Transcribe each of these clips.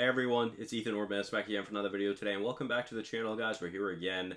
Hey everyone, it's Ethan Orban back again for another video today, and welcome back to the channel, guys. We're here again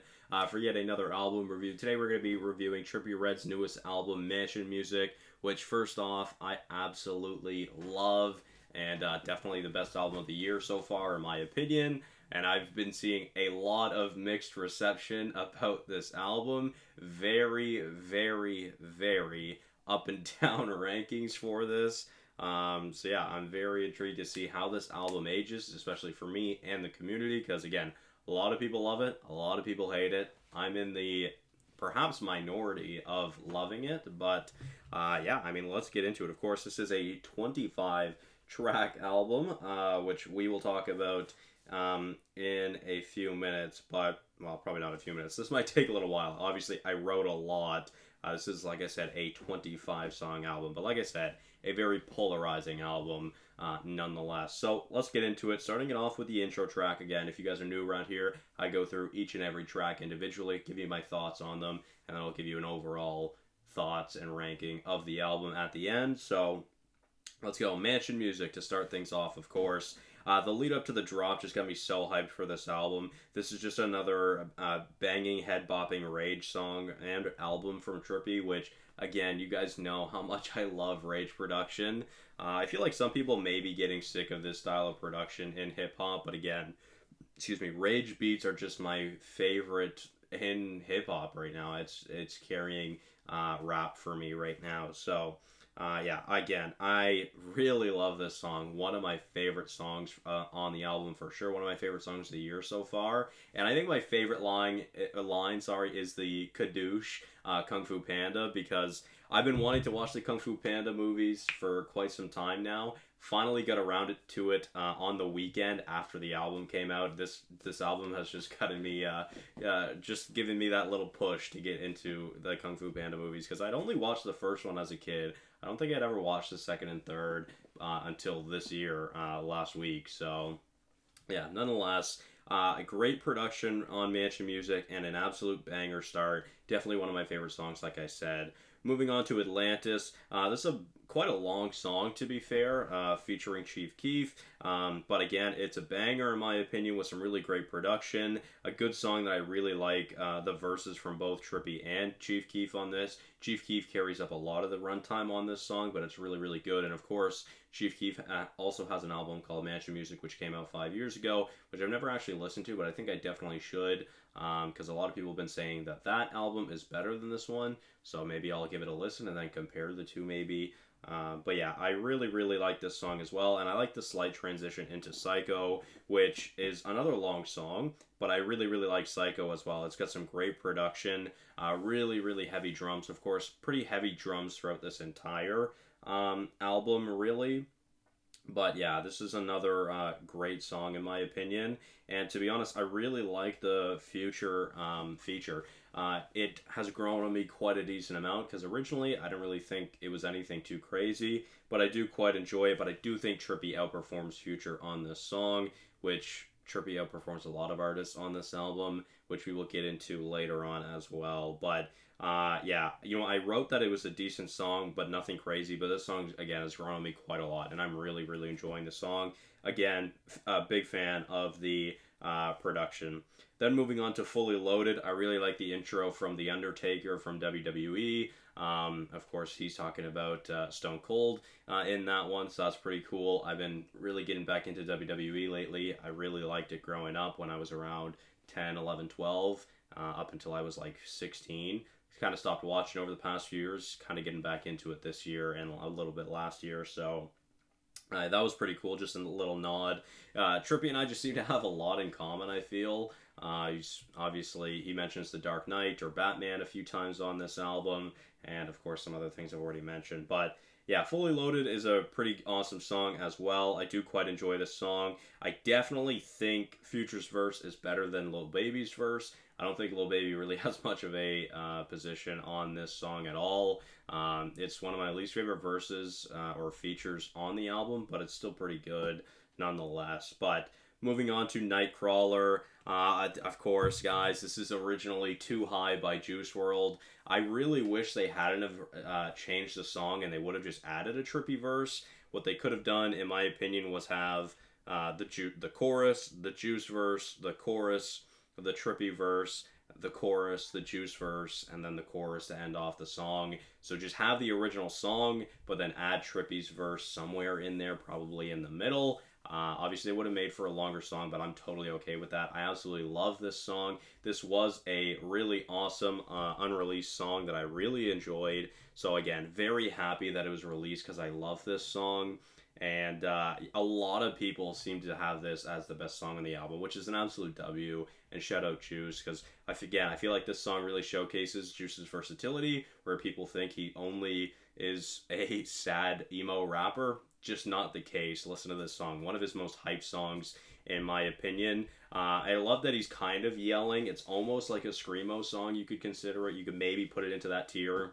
for yet another album review. Today we're going to be reviewing Trippie Redd's newest album, Mansion Music, which first off, I absolutely love, and definitely the best album of the year so far, in my opinion. And I've been seeing a lot of mixed reception about this album. Very, very, very up and down rankings for this. So yeah, I'm very intrigued to see how this album ages, especially for me and the community, because again, a lot of people love it, a lot of people hate it. I'm in the perhaps minority of loving it, but yeah, I mean, let's get into it. Of course, this is a 25 track album, which we will talk about in a few minutes, but well, probably not a few minutes. This might take a little while. Obviously, I wrote a lot. This is, like I said, a 25 song album, but like I said, a very polarizing album nonetheless. So let's get into it, starting it off with the intro track. Again, if you guys are new around here, I go through each and every track individually, give you my thoughts on them, and then I'll give you an overall thoughts and ranking of the album at the end. So let's go. Mansion Music to start things off, of course. The lead up to the drop just got me so hyped for this album. This is just another banging, head-bopping rage song and album from Trippie, which, again, you guys know how much I love rage production. I feel like some people may be getting sick of this style of production in hip-hop, but again, excuse me, rage beats are just my favorite in hip-hop right now. It's carrying rap for me right now, so... yeah, again, I really love this song. One of my favorite songs on the album for sure. One of my favorite songs of the year so far. And I think my favorite line, is the Kadoosh Kung Fu Panda, because I've been wanting to watch the Kung Fu Panda movies for quite some time now. Finally got around to it on the weekend after the album came out. This album has just gotten me, just given me that little push to get into the Kung Fu Panda movies, because I'd only watched the first one as a kid. I don't think I'd ever watched the second and third until this year, last week. So, yeah, nonetheless, a great production on Mansion Music and an absolute banger start. Definitely one of my favorite songs, like I said. Moving on to Atlantis. This is quite a long song, to be fair, featuring Chief Keef. But again, it's a banger in my opinion with some really great production. A good song that I really like. The verses from both Trippie and Chief Keef on this. Chief Keef carries up a lot of the runtime on this song, but it's really, really good. And of course, Chief Keef also has an album called Mansion Music, which came out 5 years ago, which I've never actually listened to, but I think I definitely should, because a lot of people have been saying that that album is better than this one. So maybe I'll give it a listen and then compare the two maybe. But yeah, I really, really like this song as well, and I like the slight transition into Psycho, which is another long song, but I really, really like Psycho as well. It's got some great production, really, really heavy drums, of course, pretty heavy drums throughout this entire album, really. But yeah, this is another great song in my opinion. And to be honest, I really like the future feature. It has grown on me quite a decent amount, because originally I didn't really think it was anything too crazy, but I do quite enjoy it. But I do think Trippie outperforms Future on this song, which Trippie outperforms a lot of artists on this album, which we will get into later on as well. But yeah, you know, I wrote that it was a decent song, but nothing crazy. But this song, again, has grown on me quite a lot, and I'm really, really enjoying the song. Again, a big fan of the production. Then moving on to Fully Loaded, I really like the intro from The Undertaker from WWE. Of course, he's talking about Stone Cold in that one, so that's pretty cool. I've been really getting back into WWE lately. I really liked it growing up when I was around 10, 11, 12, up until I was like 16. Kind of stopped watching over the past few years, kind of getting back into it this year and a little bit last year, so that was pretty cool, just a little nod. Trippie and I just seem to have a lot in common, I feel. Obviously, he mentions The Dark Knight or Batman a few times on this album, and of course some other things I've already mentioned. But yeah, Fully Loaded is a pretty awesome song as well. I do quite enjoy this song. I definitely think Future's verse is better than Lil Baby's verse. I don't think Lil Baby really has much of a position on this song at all. It's one of my least favorite verses or features on the album, but it's still pretty good nonetheless. But moving on to Nightcrawler, of course, guys, this is originally Too High by Juice WRLD. I really wish they hadn't have changed the song and they would have just added a Trippie verse. What they could have done, in my opinion, was have the chorus, the Juice verse, the chorus, the Trippie verse, the chorus, the Juice verse, and then the chorus to end off the song. So just have the original song, but then add Trippie's verse somewhere in there, probably in the middle. Obviously, it would have made for a longer song, but I'm totally okay with that. I absolutely love this song. This was a really awesome unreleased song that I really enjoyed. So again, very happy that it was released because I love this song. And a lot of people seem to have this as the best song on the album, which is an absolute W. And shout out Juice, because I feel like this song really showcases Juice's versatility, where people think he only is a sad emo rapper. Just not the case. Listen to this song, one of his most hyped songs in my opinion. I love that he's kind of yelling. It's almost like a screamo song, you could consider it. You could maybe put it into that tier.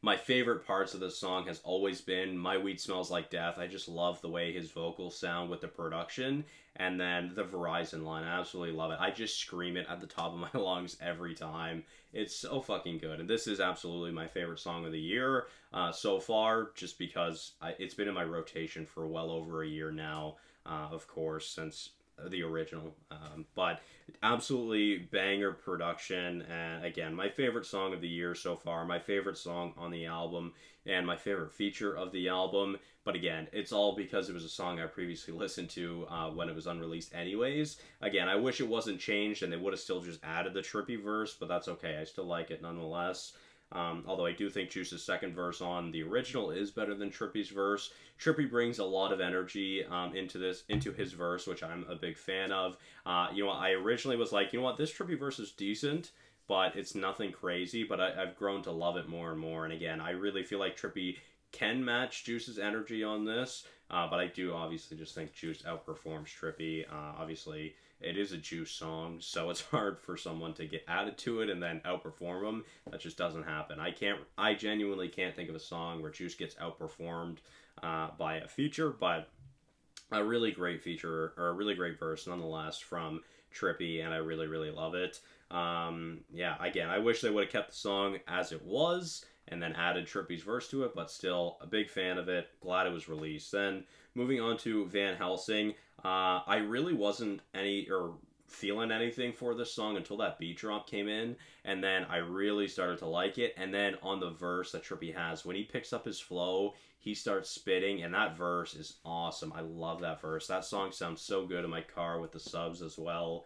My favorite parts of the song has always been My Weed Smells Like Death. I just love the way his vocals sound with the production. And then the Verizon line, I absolutely love it. I just scream it at the top of my lungs every time. It's so fucking good. And this is absolutely my favorite song of the year so far, just because it's been in my rotation for well over a year now, of course, since the original. But absolutely banger production, and again, my favorite song of the year so far, my favorite song on the album, and my favorite feature of the album. But again, it's all because it was a song I previously listened to when it was unreleased anyways. Again, I wish it wasn't changed and they would have still just added the Trippie verse, but that's okay. I still like it nonetheless. Although I do think Juice's second verse on the original is better than Trippie's verse. Trippie brings a lot of energy into his verse, which I'm a big fan of. I originally was like, this Trippie verse is decent, but it's nothing crazy. But I've grown to love it more and more. And again, I really feel like Trippie can match Juice's energy on this. But I do obviously just think Juice outperforms Trippie. Obviously, it is a Juice song, so it's hard for someone to get added to it and then outperform them. That just doesn't happen. I genuinely can't think of a song where Juice gets outperformed by a feature, but a really great feature, or a really great verse nonetheless from Trippie, and I really, really love it. Again, I wish they would have kept the song as it was and then added Trippie's verse to it, but still a big fan of it. Glad it was released. Then moving on to Van Helsing, I really wasn't feeling anything for this song until that beat drop came in, and then I really started to like it. And then on the verse that Trippie has, when he picks up his flow, he starts spitting, and that verse is awesome. I love that verse. That song sounds so good in my car with the subs as well.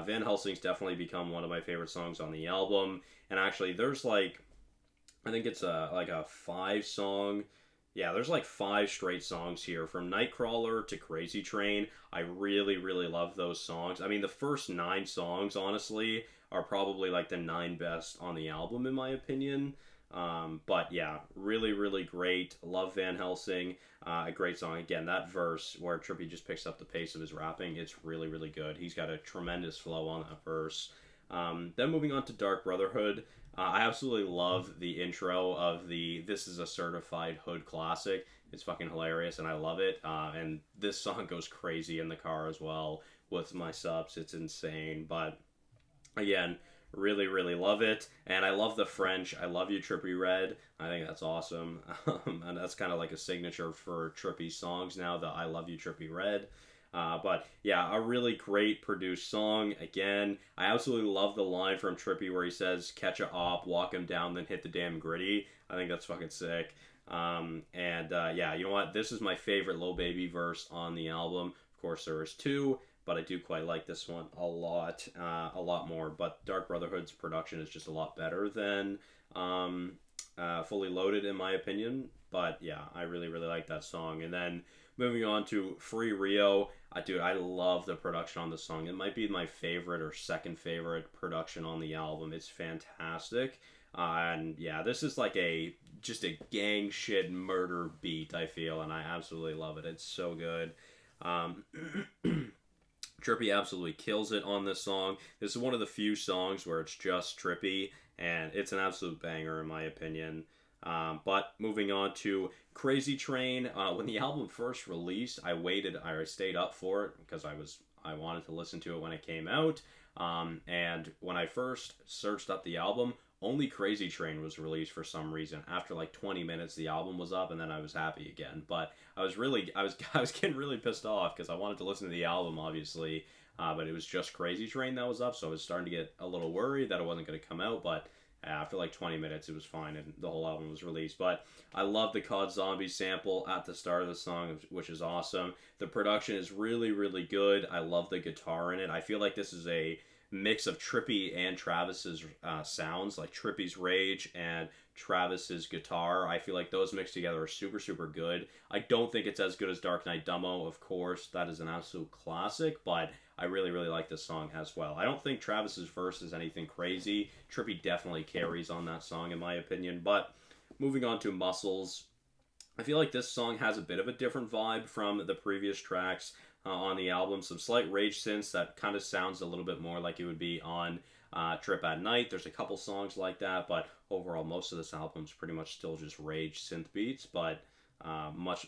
Van Helsing's definitely become one of my favorite songs on the album, and actually there's I think it's a 5-song. Yeah, there's 5 straight songs here, from Nightcrawler to Crazy Train. I really, really love those songs. I mean, the first 9 songs, honestly, are probably the 9 best on the album, in my opinion. But yeah, really, really great. Love Van Helsing. A great song. Again, that verse where Trippie just picks up the pace of his rapping, it's really, really good. He's got a tremendous flow on that verse. Then moving on to Dark Brotherhood. I absolutely love the intro of This is a Certified Hood Classic. It's fucking hilarious, and I love it. And this song goes crazy in the car as well with my subs. It's insane. But again, really, really love it. And I love the French. I love you, Trippie Redd. I think that's awesome. And that's kind of like a signature for Trippie songs now, the I love you, Trippie Redd. But yeah, a really great produced song. Again, I absolutely love the line from Trippie where he says, catch a op, walk him down, then hit the damn gritty. I think that's fucking sick. Yeah, you know what? This is my favorite Lil Baby verse on the album. Of course, there is 2, but I do quite like this one a lot more. But Dark Brotherhood's production is just a lot better than Fully Loaded, in my opinion. But yeah, I really, really like that song. And then moving on to Free Rio. Dude, I love the production on the song. It might be my favorite or second favorite production on the album. It's fantastic. And yeah, this is just a gang shit murder beat, I feel, and I absolutely love it. It's so good. Trippie absolutely kills it on this song. This is one of the few songs where it's just Trippie, and it's an absolute banger in my opinion. But moving on to Crazy Train. When the album first released, I stayed up for it because I wanted to listen to it when it came out. And when I first searched up the album, only Crazy Train was released for some reason. After like 20 minutes, the album was up, and then I was happy again. But I was getting really pissed off because I wanted to listen to the album, obviously, but it was just Crazy Train that was up, so I was starting to get a little worried that it wasn't going to come out. But after like 20 minutes, it was fine, and the whole album was released. But I love the COD Zombie sample at the start of the song, which is awesome. The production is really, really good. I love the guitar in it. I feel like this is a mix of Trippie and Travis's sounds, like Trippie's rage and Travis's guitar. I feel like those mixed together are super, super good. I don't think it's as good as Dark Knight Dummo, of course. That is an absolute classic, but I really, really like this song as well. I don't think Travis's verse is anything crazy. Trippie definitely carries on that song, in my opinion. But moving on to Muscles, I feel like this song has a bit of a different vibe from the previous tracks on the album. Some slight rage synths that kind of sounds a little bit more like it would be on Trip at Night. There's a couple songs like that, but overall most of this album is pretty much still just rage synth beats, but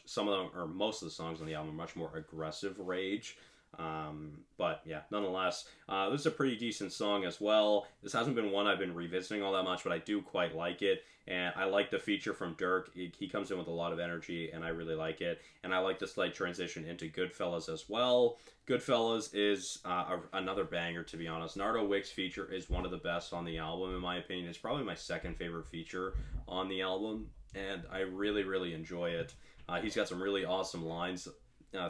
some of them, or most of the songs on the album, are much more aggressive rage. But yeah, nonetheless, this is a pretty decent song as well. This hasn't been one I've been revisiting all that much, but I do quite like it. And I like the feature from Dirk. He comes in with a lot of energy, and I really like it. And I like the slight transition into Goodfellas as well. Goodfellas is another banger, to be honest. Nardo Wick's feature is one of the best on the album, in my opinion. It's probably my second favorite feature on the album, and I really, really enjoy it. He's got some really awesome lines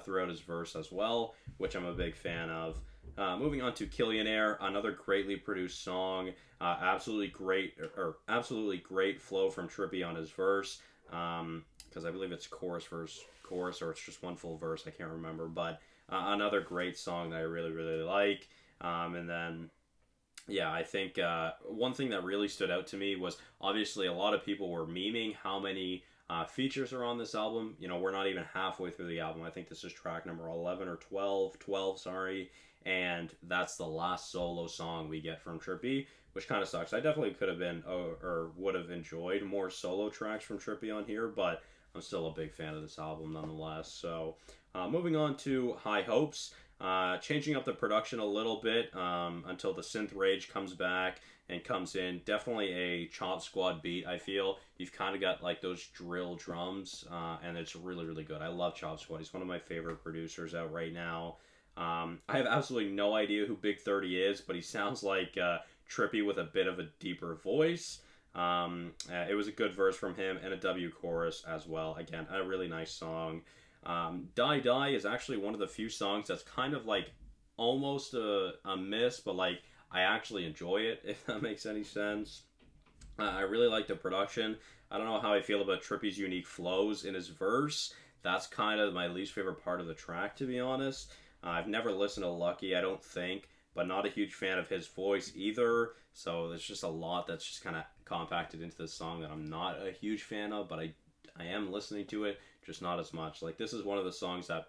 throughout his verse as well, which I'm a big fan of. Moving on to Killionaire, another greatly produced song. Absolutely great flow from Trippie on his verse. Because I believe it's chorus, or it's just one full verse. I can't remember, but another great song that I really, really like. And then, yeah, I think one thing that really stood out to me was obviously a lot of people were memeing how many features are on this album. You know, we're not even halfway through the album. I think this is track number 11 or 12, sorry. And that's the last solo song we get from Trippie, which kind of sucks. I definitely could have been, or would have enjoyed more solo tracks from Trippie on here, but I'm still a big fan of this album nonetheless. So, moving on to High Hopes. Changing up the production a little bit until the synth rage comes back and comes in. Definitely a Chop Squad beat, I feel. You've kind of got like those drill drums, and it's really, really good. I love Chop Squad. He's one of my favorite producers out right now. I have absolutely no idea who Big 30 is, but he sounds like Trippie with a bit of a deeper voice. It was a good verse from him and a W chorus as well. Again, a really nice song. Die Die is actually one of the few songs that's kind of like almost a miss, but like I actually enjoy it, if that makes any sense. I really like the production. I don't know how I feel about Trippie's unique flows in his verse. That's kind of my least favorite part of the track, to be honest. I've never listened to Lucky, I don't think, but not a huge fan of his voice either. So there's just a lot that's just kind of compacted into this song that I'm not a huge fan of, but I am listening to it, just not as much. Like, this is one of the songs that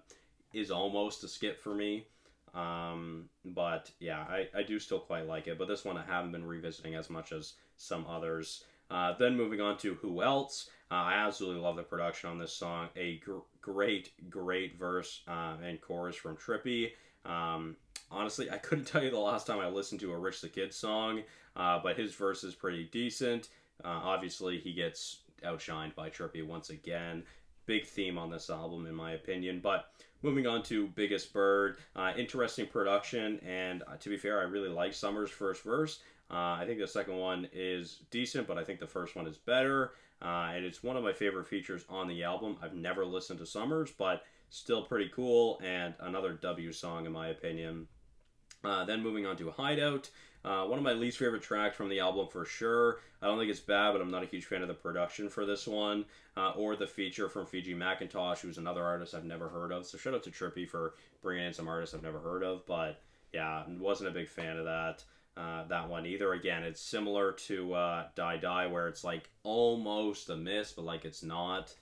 is almost a skip for me. But yeah, I do still quite like it, but this one I haven't been revisiting as much as some others. Then moving on to Who Else. I absolutely love the production on this song. A great verse and chorus from Trippie. Honestly, I couldn't tell you the last time I listened to a Rich the Kid song, but his verse is pretty decent. Obviously, he gets outshined by Trippie once again. Big theme on this album, in my opinion. But moving on to Biggest Bird, interesting production, and to be fair, I really like Summer's first verse. I think the second one is decent, but I think the first one is better. And it's one of my favorite features on the album. I've never listened to Summers, but still pretty cool, and another W song in my opinion. Then moving on to Hideout. One of my least favorite tracks from the album for sure. I don't think it's bad, but I'm not a huge fan of the production for this one, or the feature from Fiji Macintosh, who's another artist I've never heard of. So shout out to Trippie for bringing in some artists I've never heard of, but yeah, wasn't a big fan of that one either. Again, it's similar to Die Die, where it's like almost a miss, but like it's not.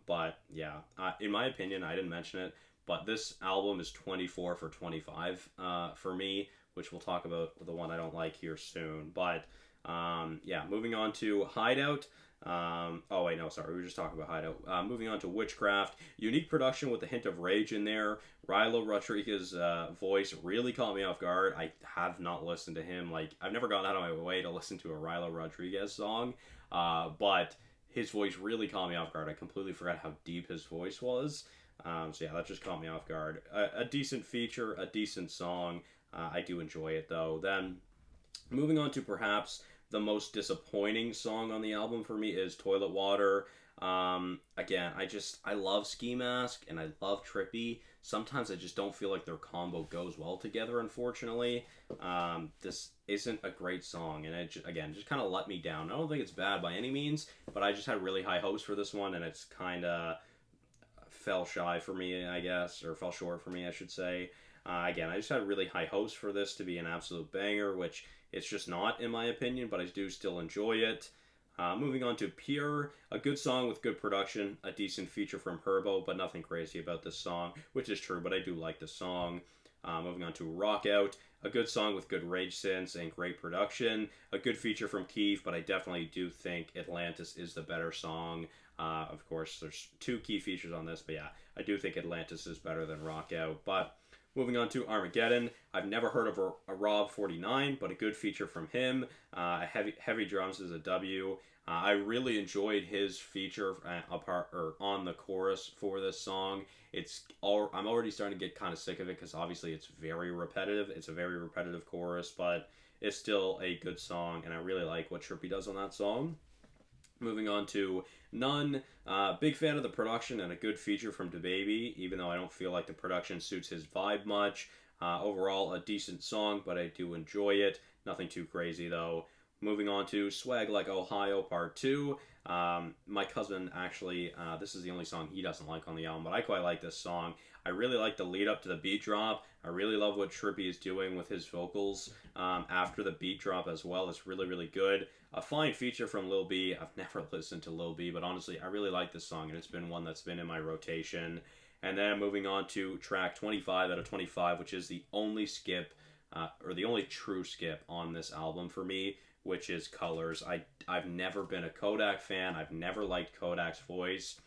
But yeah, in my opinion, I didn't mention it, but this album is 24 for 25 for me, which we'll talk about the one I don't like here soon. But yeah, moving on to Hideout. Oh wait, no, sorry, we were just talking about Hideout. Moving on to Witchcraft, unique production with a hint of rage in there. Rilo Rodriguez's voice really caught me off guard. I have not listened to him. Like, I've never gone out of my way to listen to a Rilo Rodriguez song, but his voice really caught me off guard. I completely forgot how deep his voice was. So yeah, that just caught me off guard. A decent feature, a decent song. I do enjoy it though. Then moving on to perhaps the most disappointing song on the album for me is Toilet Water. Again, I love Ski Mask and I love Trippie. Sometimes I just don't feel like their combo goes well together, unfortunately. This isn't a great song, and again, just kind of let me down. I don't think it's bad by any means, but I just had really high hopes for this one, and it's kind of fell shy for me, I guess, or fell short for me, I should say. Again, I just had really high hopes for this to be an absolute banger, which it's just not, in my opinion, but I do still enjoy it. Moving on to Pure, a good song with good production, a decent feature from Herbo, but nothing crazy about this song, which is true, but I do like the song. Moving on to Rock Out, a good song with good rage synths and great production, a good feature from Keith, but I definitely do think Atlantis is the better song. Of course, there's two key features on this, but yeah, I do think Atlantis is better than Rock Out. But moving on to Armageddon, I've never heard of a Rob 49, but a good feature from him. Heavy Drums is a W. I really enjoyed his feature on the chorus for this song. I'm already starting to get kind of sick of it because obviously it's very repetitive. It's a very repetitive chorus, but it's still a good song, and I really like what Trippie does on that song. Moving on to None, big fan of the production and a good feature from DaBaby, even though I don't feel like the production suits his vibe much. Overall, a decent song, but I do enjoy it. Nothing too crazy, though. Moving on to Swag Like Ohio Part 2. My cousin actually, this is the only song he doesn't like on the album, but I quite like this song. I really like the lead up to the beat drop. I really love what Trippie is doing with his vocals after the beat drop as well. It's really, really good. A fine feature from Lil B. I've never listened to Lil B, but honestly, I really like this song, and it's been one that's been in my rotation. And then moving on to track 25 out of 25, which is the only skip, or the only true skip on this album for me, which is Colors. I've never been a Kodak fan. I've never liked Kodak's voice.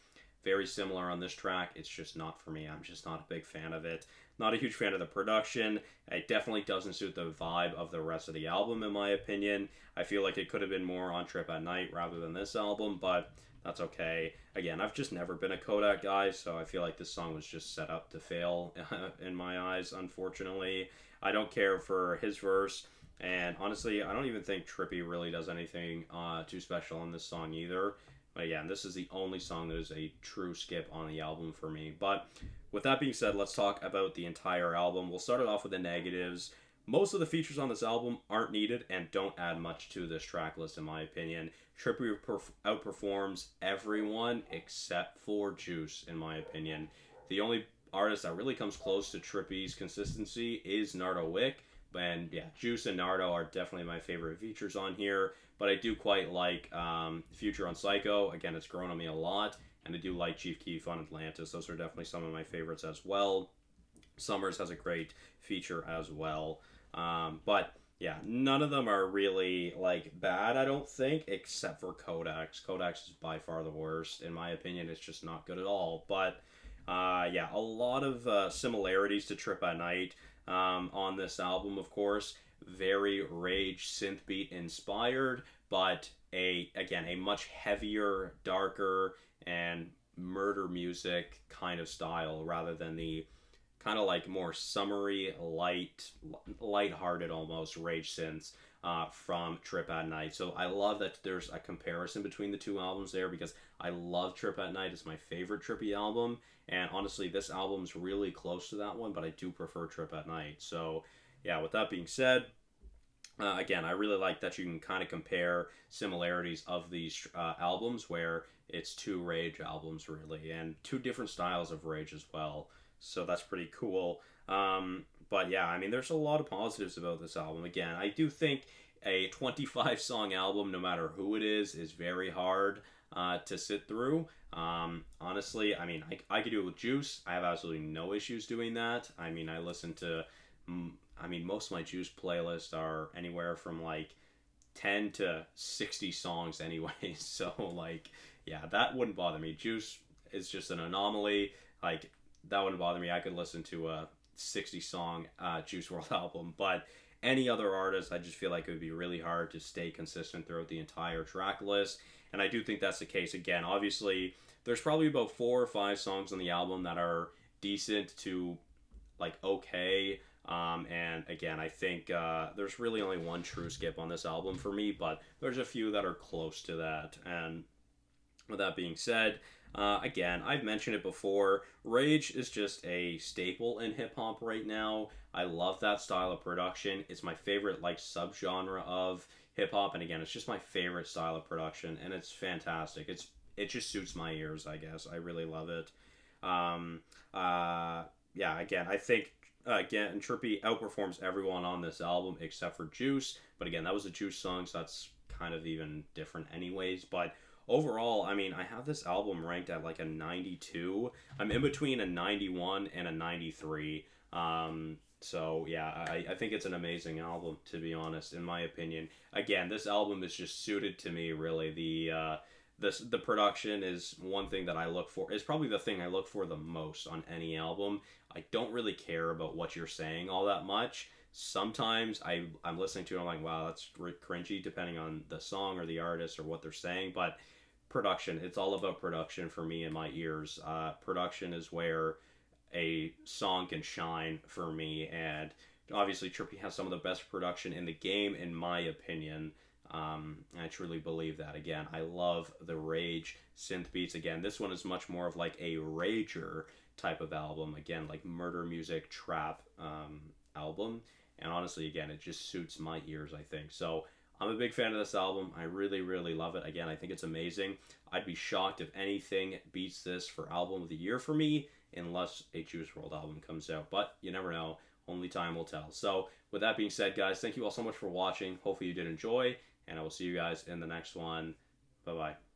Very similar on this track. It's just not for me. I'm just not a big fan of it. Not a huge fan of the production. It definitely doesn't suit the vibe of the rest of the album, in my opinion. I feel like it could have been more on Trip at Night rather than this album, but that's okay. Again, I've just never been a Kodak guy, so I feel like this song was just set up to fail in my eyes, unfortunately. I don't care for his verse. And honestly, I don't even think Trippie really does anything too special on this song either. But again, this is the only song that is a true skip on the album for me. But with that being said, let's talk about the entire album. We'll start it off with the negatives. Most of the features on this album aren't needed and don't add much to this track list, in my opinion. Trippie outperforms everyone except for Juice, in my opinion. The only artist that really comes close to Trippie's consistency is Nardo Wick. And yeah, Juice and Nardo are definitely my favorite features on here. But I do quite like Future on Psycho. Again, it's grown on me a lot. And I do like Chief Keef on Atlantis. Those are definitely some of my favorites as well. Summers has a great feature as well. But yeah, none of them are really like bad, I don't think, except for Kodak's. Kodak's is by far the worst. In my opinion, it's just not good at all. But yeah, a lot of similarities to Trip at Night on this album, of course. Very rage synth beat inspired, but a much heavier, darker, and murder music kind of style rather than the kind of like more summery, light-hearted almost rage synths from Trip at Night. So I love that there's a comparison between the two albums there because I love Trip at Night. It's my favorite Trippie album, and honestly, this album's really close to that one, but I do prefer Trip at Night. So yeah, with that being said, again, I really like that you can kind of compare similarities of these albums where it's two rage albums really, and two different styles of rage as well. So that's pretty cool. But yeah, I mean, there's a lot of positives about this album. Again, I do think a 25-song album, no matter who it is very hard to sit through. Honestly, I mean, I could do it with Juice. I have absolutely no issues doing that. I mean, I listen to... most of my Juice playlists are anywhere from like 10 to 60 songs anyway. So like, yeah, that wouldn't bother me. Juice is just an anomaly. Like, that wouldn't bother me. I could listen to a 60 song Juice World album, but any other artist, I just feel like it would be really hard to stay consistent throughout the entire track list. And I do think that's the case. Again, obviously, there's probably about 4 or 5 songs on the album that are decent to like okay. And again, I think there's really only one true skip on this album for me, but there's a few that are close to that. And with that being said, again, I've mentioned it before. Rage is just a staple in hip hop right now. I love that style of production. It's my favorite like subgenre of hip hop, and again, it's just my favorite style of production, and it's fantastic. It just suits my ears, I guess. I really love it. Um, yeah, again, I think again Trippie outperforms everyone on this album except for Juice. But again, that was a Juice song, so that's kind of even different, anyways. But overall, I mean, I have this album ranked at like a 92. I'm in between a 91 and a 93. So yeah, I think it's an amazing album, to be honest, in my opinion. Again, this album is just suited to me, really. The production is one thing that I look for. It's probably the thing I look for the most on any album. I don't really care about what you're saying all that much. Sometimes I'm listening to it, I'm like, wow, that's cringy, depending on the song or the artist or what they're saying. But production, it's all about production for me in my ears. Production is where a song can shine for me, and obviously Trippie has some of the best production in the game, in my opinion. I truly believe that. Again, I love the Rage synth beats. Again, this one is much more of like a rager type of album. Again, like murder music, trap album. And honestly, again, it just suits my ears, I think. So I'm a big fan of this album. I really, really love it. Again, I think it's amazing. I'd be shocked if anything beats this for album of the year for me, unless a Juice WRLD album comes out. But you never know. Only time will tell. So with that being said, guys, thank you all so much for watching. Hopefully you did enjoy, and I will see you guys in the next one. Bye-bye.